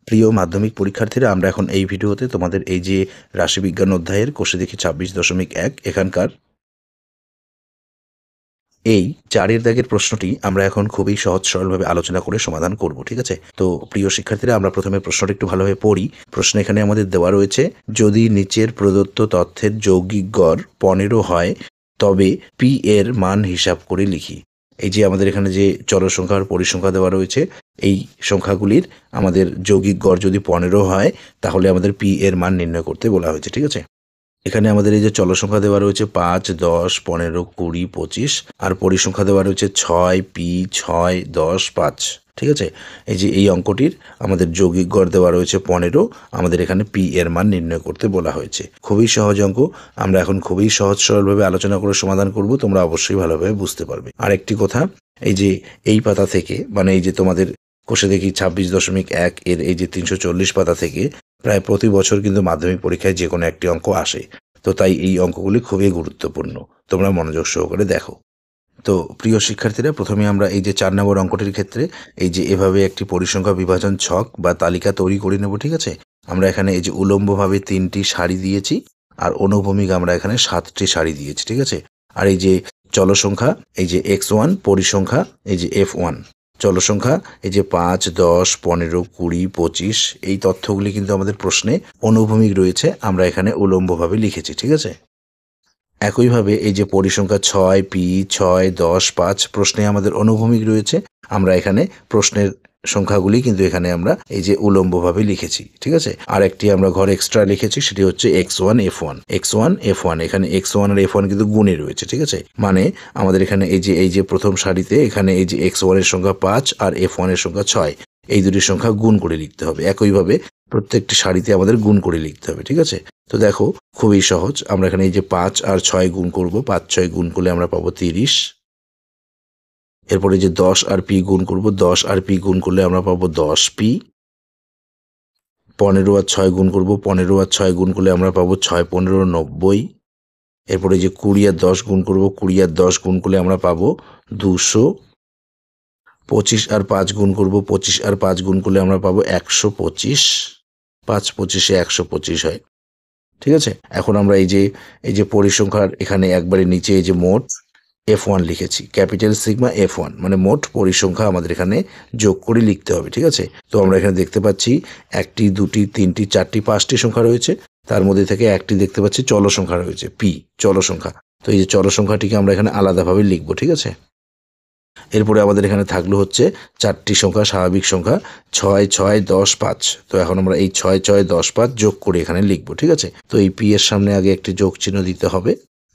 প্রিয় মাধ্যমিক পরীক্ষার্থীরা, আমরা এখন এই ভিডিওতে তোমাদের এই যে রাশিবিজ্ঞান অধ্যায়ের কোষে দেখি 26.1 এখানকার এই 4 দাগের প্রশ্নটি আমরা এখন খুবই সহজ সরলভাবে আলোচনা করে সমাধান করব। ঠিক আছে, তো প্রিয় শিক্ষার্থীরা, আমরা প্রথমে প্রশ্নটি একটু ভালোভাবে পড়ি। প্রশ্ন এখানে আমাদের দেওয়া রয়েছে, যদি নিচের প্রদত্ত তথ্যের যৌগিক গড় 15 হয় তবে পি এর মান হিসাব করে লিখি। এই যে আমাদের এখানে যে চলক সংখ্যা আর পরিসংখ্যা দেওয়া রয়েছে, এই সংখ্যাগুলির আমাদের যৌগিক গড় যদি 15 হয় তাহলে আমাদের পি এর মান নির্ণয় করতে বলা হয়েছে। ঠিক আছে, এখানে আমাদের এই যে চলক সংখ্যা দেওয়া রয়েছে 5, 10, 15, 20, 25, আর পরিসংখ্যা দেওয়া রয়েছে 6, পি 6, 10, 5। ঠিক আছে, এই যে এই অঙ্কটির আমাদের যৌগিক গড় দেওয়া রয়েছে 15, আমাদের এখানে পি এর মান নির্ণয় করতে বলা হয়েছে। খুবই সহজ অঙ্ক, আমরা এখন খুবই সহজ সরলভাবে আলোচনা করে সমাধান করব, তোমরা অবশ্যই ভালোভাবে বুঝতে পারবে। আরেকটি কথা, এই যে এই পাতা থেকে, মানে এই যে তোমাদের কোষে দেখি 26.1 এর এই যে 340 পাতা থেকে প্রায় প্রতি বছর কিন্তু মাধ্যমিক পরীক্ষায় যে কোনো একটি অঙ্ক আসে। তো তাই এই অঙ্কগুলি খুবই গুরুত্বপূর্ণ, তোমরা মনোযোগ সহকারে দেখো। তো প্রিয় শিক্ষার্থীরা, প্রথমে আমরা এই যে 4 নম্বর অঙ্কটির ক্ষেত্রে এই যে এভাবে একটি পরিসংখ্যা বিভাজন ছক বা তালিকা তৈরি করে নেব। ঠিক আছে, আমরা এখানে এই যে উলম্বভাবে 3টি সারি দিয়েছি আর অনুভূমিক আমরা এখানে 7টি সারি দিয়েছি। ঠিক আছে, আর এই যে চলসংখ্যা, এই যে x1, পরিসংখ্যা এই যে f1, চলসংখ্যা এই যে 5, 10, 15, 20, 25, এই তথ্যগুলি কিন্তু আমাদের প্রশ্নে অনুভূমিক রয়েছে, আমরা এখানে উলম্বভাবে লিখেছি। ঠিক আছে, একইভাবে এই যে পরিসংখ্যা 6, পি 6, 10, 5 প্রশ্নে আমাদের অনুভূমিক রয়েছে, আমরা এখানে প্রশ্নের সংখ্যাগুলি কিন্তু এখানে আমরা এই যে উলম্বভাবে লিখেছি। ঠিক আছে, আর একটি আমরা ঘর এক্সট্রা লিখেছি, সেটি হচ্ছে x1, f1, x1, f1, এখানে x1 আর f1 কিন্তু গুণে রয়েছে। ঠিক আছে, মানে আমাদের এখানে এই যে প্রথম সারিতে এখানে এই যে x1 এর সংখ্যা 5 আর f1 এর সংখ্যা 6, এই দুটি সংখ্যা গুণ করে লিখতে হবে। একইভাবে প্রত্যেকটি সারিতে আমাদের গুণ করে লিখতে হবে। ঠিক আছে, তো দেখো খুবই সহজ, আমরা এখানে এই যে 5 আর 6 গুণ করব, 5, 6 গুণ করলে আমরা পাবো 30। এরপরে যে 10 আর পি গুণ করব, 10 আর পি গুণ করলে আমরা পাবো 10 পি। 15 আর 6 গুণ করব, 15 আর 6 গুণ করলে আমরা পাবো 6, 15, 90। এরপরে যে 20 আর 10 গুণ করব, 20 আর 10 গুণ করলে আমরা পাবো 200। 25 আর 5 গুণ করব, 25 আর 5 গুণ করলে আমরা পাবো 125। 5, 25-এ 125 হয়। ঠিক আছে, এখন আমরা এই যে পরিসংখ্যার এখানে একবারে নিচে এই যে মোট f1 লিখেছি, ক্যাপিটাল সিগমা f1, মানে মোট পরিসংখ্যা আমাদের এখানে যোগ করে লিখতে হবে। ঠিক আছে, তো আমরা এখানে দেখতে পাচ্ছি 1টি, 2টি, 3টি, 4টি, 5টি সংখ্যা রয়েছে, তার মধ্যে থেকে একটি দেখতে পাচ্ছি চল সংখ্যা রয়েছে, পি চল সংখ্যা। তো এই যে চল সংখ্যাটিকে আমরা এখানে আলাদাভাবে লিখবো। ঠিক আছে, এরপরে আমাদের এখানে থাকলো হচ্ছে 4টি সংখ্যা, স্বাভাবিক সংখ্যা 6, 6, 10, 5। তো এখন আমরা এই 6, 6, 10, 5 যোগ করে এখানে লিখবো। ঠিক আছে, তো এই পি এর সামনে আগে একটি যোগ চিহ্ন দিতে হবে।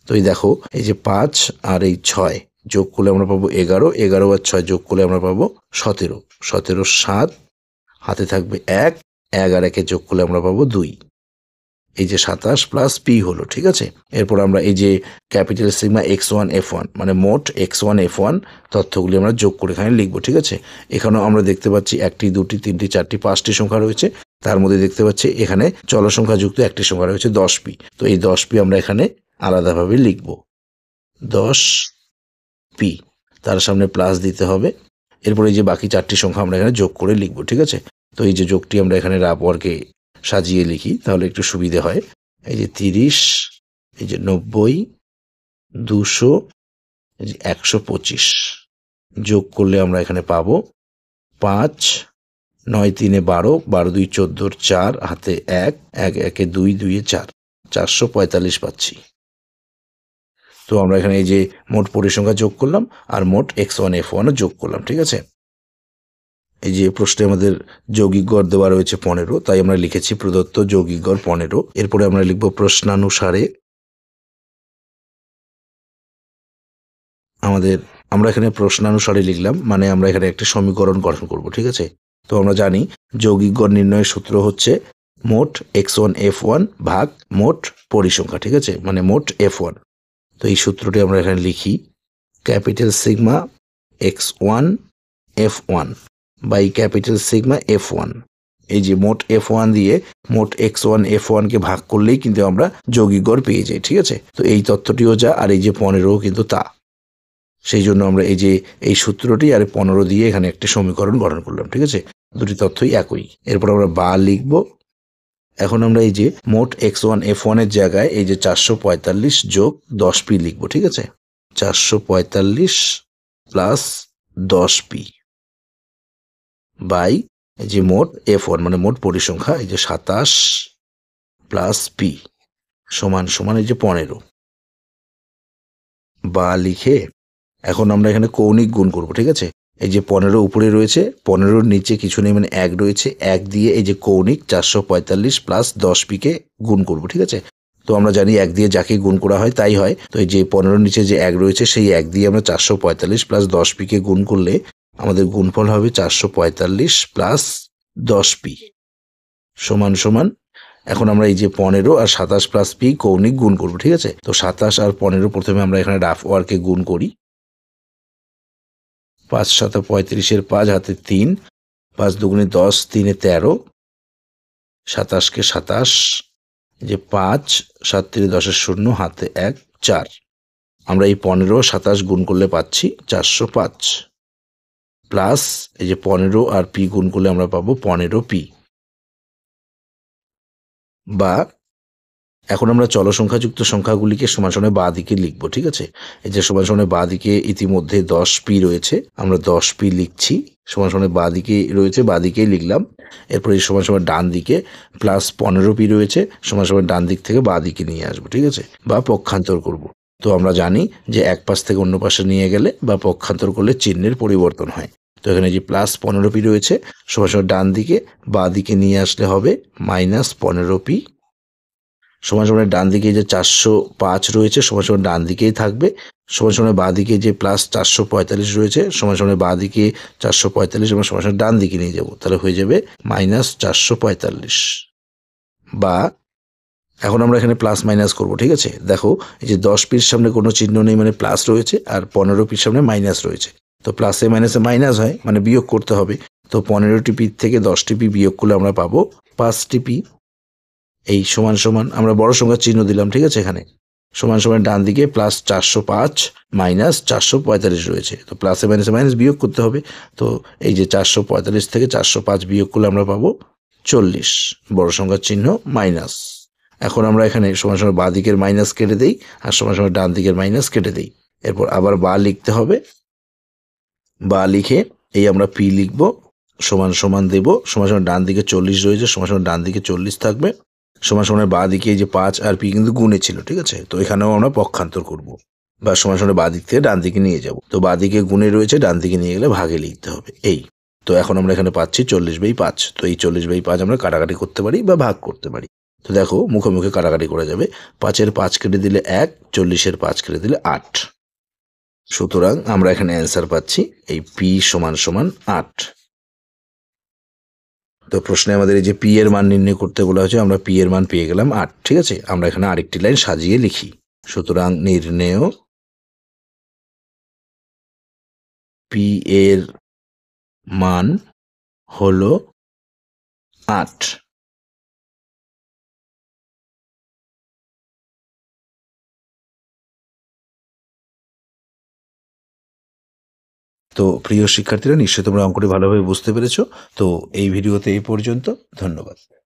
তো এই দেখো এই যে 5 আর এই 6 যোগ করলে আমরা পাবো 11, 11 আর 6 যোগ করলে আমরা পাবো 17, 17, 7, হাতে থাকবে 1, 1 আর 1 যোগ করলে আমরা পাবো 2, এই যে 27 প্লাস পি হলো। ঠিক আছে, এরপর আমরা এই যে ক্যাপিটাল সিগমা x1 f1, মানে মোট x1 f1 তথ্যগুলি আমরা যোগ করে এখানে লিখবো। ঠিক আছে, এখানেও আমরা দেখতে পাচ্ছি 1টি, 2টি, 3টি, 4টি, 5টি সংখ্যা রয়েছে, তার মধ্যে দেখতে পাচ্ছি এখানে চল সংখ্যা যুক্ত একটি সংখ্যা রয়েছে 10p। তো এই 10p আমরা এখানে আলাদাভাবে লিখবো, 10p, তার সামনে প্লাস দিতে হবে। এরপরে এই যে বাকি 4টি সংখ্যা আমরা এখানে যোগ করে লিখবো। ঠিক আছে, তো এই যে যোগটি আমরা এখানে রাপ ওয়ার্কে সাজিয়ে লিখি তাহলে একটু সুবিধে হয়। এই যে 30, এই যে 90, 200, এই যে 125 যোগ করলে আমরা এখানে পাবো 5, 9, 3, 12, 12, 2, 14, 4, হাতে 1, 1, 1, 2, 2, 4, 445 পাচ্ছি। তো আমরা এখানে এই যে মোট পরিসংখ্যা যোগ করলাম আর মোট x1 f1 যোগ করলাম। ঠিক আছে, এই যে প্রশ্নে আমাদের যৌগিক গড় দেওয়া রয়েছে 15, তাই আমরা লিখেছি প্রদত্ত যৌগিক গড় 15। এরপরে আমরা লিখব প্রশ্নানুসারে আমরা এখানে প্রশ্নানুসারে লিখলাম, মানে আমরা এখানে একটা সমীকরণ গঠন করব। ঠিক আছে, তো আমরা জানি যৌগিক গড় নির্ণয়ের সূত্র হচ্ছে মোট x1 f1 ভাগ মোট পরিসংখ্যা। ঠিক আছে, মানে মোট f1। তো এই সূত্রটি আমরা এখানে লিখি, capital sigma x1 f1 by capital sigma f1। এই যে মোট f1 দিয়ে মোট x1 f1 কে ভাগ করলেই কিন্তু আমরা যৌগিক গড় পেয়ে যাই। ঠিক আছে, তো এই তথ্যটিও যা আর এই যে 15 কিন্তু তা, সেই জন্য আমরা এই যে এই সূত্রটি আর 15 দিয়ে এখানে একটি সমীকরণ গঠন করলাম। ঠিক আছে, দুটি তথ্যই একই। এরপর আমরা বা লিখব। এখন আমরা এই যে মোট x1 f1 এর জায়গায় এই যে 445 যোগ 10p লিখব, ঠিক আছে? 445 প্লাস 10p বাই এই যে মোট f1 মানে মোট পরিসংখ্যা এই যে 27 প্লাস p সমান সমান এই যে 15। বা লিখে এখন আমরা এখানে কৌণিক গুণ করব, ঠিক আছে? এই যে 15 উপরে রয়েছে, 15-র নিচে কিছু নেই মানে 1 রয়েছে, 1 দিয়ে এই যে কৌণিক 445 প্লাস 10p কে গুণ করব, ঠিক আছে? তো আমরা জানি 1 দিয়ে যাকে গুণ করা হয় তাই হয়। তো এই যে 15-র নিচে যে 1 রয়েছে সেই 1 দিয়ে আমরা 445 প্লাস 10p কে গুণ করলে আমাদের গুণফল হবে 445 প্লাস 10p সমান সমান। এখন আমরা এই যে 15 আর 27 প্লাস p কৌণিক গুণ করব, ঠিক আছে? তো 27 আর 15 প্রথমে আমরা এখানে রাফ ওয়ার্কে গুণ করি। 5 7 35-এর 5 হাতে 3, 5 দুগুণে 10, 3-এ 13, 27-কে 27, যে 5, 7 3 10-এর 0, হাতে 1, 4। আমরা এই 15 27 গুণ করলে পাচ্ছি 405 প্লাস এই যে 15 আর p গুণ করলে আমরা পাবো 15p। বা এখন আমরা চলসংখ্যাযুক্ত সংখ্যাগুলিকে সমান সমানে বাঁ দিকে লিখব, ঠিক আছে? এই যে সমান সমানে বাঁ দিকে ইতিমধ্যে 10p রয়েছে, আমরা 10p লিখছি। সমান সমানে বাঁ দিকে রয়েছে, বাঁ দিকেই লিখলাম। এরপর এই সমান সমান ডান দিকে প্লাস 15p রয়েছে, সমান সমান ডান দিক থেকে বাঁ দিকে নিয়ে আসবো, ঠিক আছে? বা পক্ষান্তর করব। তো আমরা জানি যে এক পাশ থেকে অন্য পাশে নিয়ে গেলে বা পক্ষান্তর করলে চিহ্নের পরিবর্তন হয়। তো এখানে যে প্লাস 15p রয়েছে সমান সমান ডান দিকে বাঁ দিকে নিয়ে আসলে হবে মাইনাস 15p সমান সমান ডান দিকে যে 405 রয়েছে সমান সমান ডান দিকেই থাকবে। সমান সমান বাঁ দিকে যে প্লাস 445 রয়েছে সমান সমান বাঁ দিকে 445 এবং সমান সমান ডান দিকে নিয়ে যাব, তাহলে হয়ে যাবে মাইনাস 445। বা এখন আমরা এখানে প্লাস মাইনাস করব, ঠিক আছে? দেখো এই যে 10pর সামনে কোনো চিহ্ন নেই মানে প্লাস রয়েছে, আর 15pর সামনে মাইনাস রয়েছে। তো প্লাসে মাইনাসে মাইনাস হয় মানে বিয়োগ করতে হবে। তো 15টি থেকে 10টি বিয়োগ করলে আমরা পাবো 5টি। এই সমান সমান আমরা বড় সংখ্যার চিহ্ন দিলাম, ঠিক আছে? এখানে সমান সমান ডান দিকে প্লাস 405 মাইনাস 445 রয়েছে, তো প্লাসে মাইনাসে মাইনাস বিয়োগ করতে হবে। তো এই যে 445 থেকে 405 বিয়োগ করলে আমরা পাবো 40, বড় সংখ্যার চিহ্ন মাইনাস। এখন আমরা এখানে সমান সমান বাঁ দিকের মাইনাস কেটে দেই আর সমান সমান ডান দিকের মাইনাস কেটে দেই। এরপর আবার বা লিখতে হবে। বা লিখে এই আমরা পি লিখব, সমান সমান দেব, সমান সমান ডান দিকে 40 রয়েছে, সমান সমান ডান দিকে 40 থাকবে। সমান সমানের বাঁ দিকে যে 5 আর p কিন্তু গুণে ছিল, ঠিক আছে? তো এখানেও আমরা পক্ষান্তর করব বা সমান সমানের বাঁ দিক থেকে ডান দিকে নিয়ে যাব। তো বাঁ দিকে গুণে রয়েছে, ডান দিকে নিয়ে গেলে ভাগে লিখতে হবে। এই তো এখন আমরা এখানে পাচ্ছি 40/5। তো এই 40/5 আমরা কাটাকাটি করতে পারি বা ভাগ করতে পারি। তো দেখো মুখে মুখে কাটাকাটি করা যাবে। 5-এর 5 কেটে দিলে 1, 40-এর 5 কেটে দিলে 8। সুতরাং আমরা এখানে অ্যান্সার পাচ্ছি এই p সমান সমান 8। তো প্রশ্নে আমাদের এই যে পি এর মান নির্ণয় করতে বলা হয়েছে, আমরা পি এর মান পেয়ে গেলাম 8, ঠিক আছে? আমরা এখানে আরেকটি লাইন সাজিয়ে লিখি। সুতরাং নির্ণেয় পি এর মান হলো 8। তো প্রিয় শিক্ষার্থীরা, নিশ্চয়ই তোমরা অঙ্কটি ভালোভাবে বুঝতে পেরেছো। তো এই ভিডিওতে এই পর্যন্ত। ধন্যবাদ।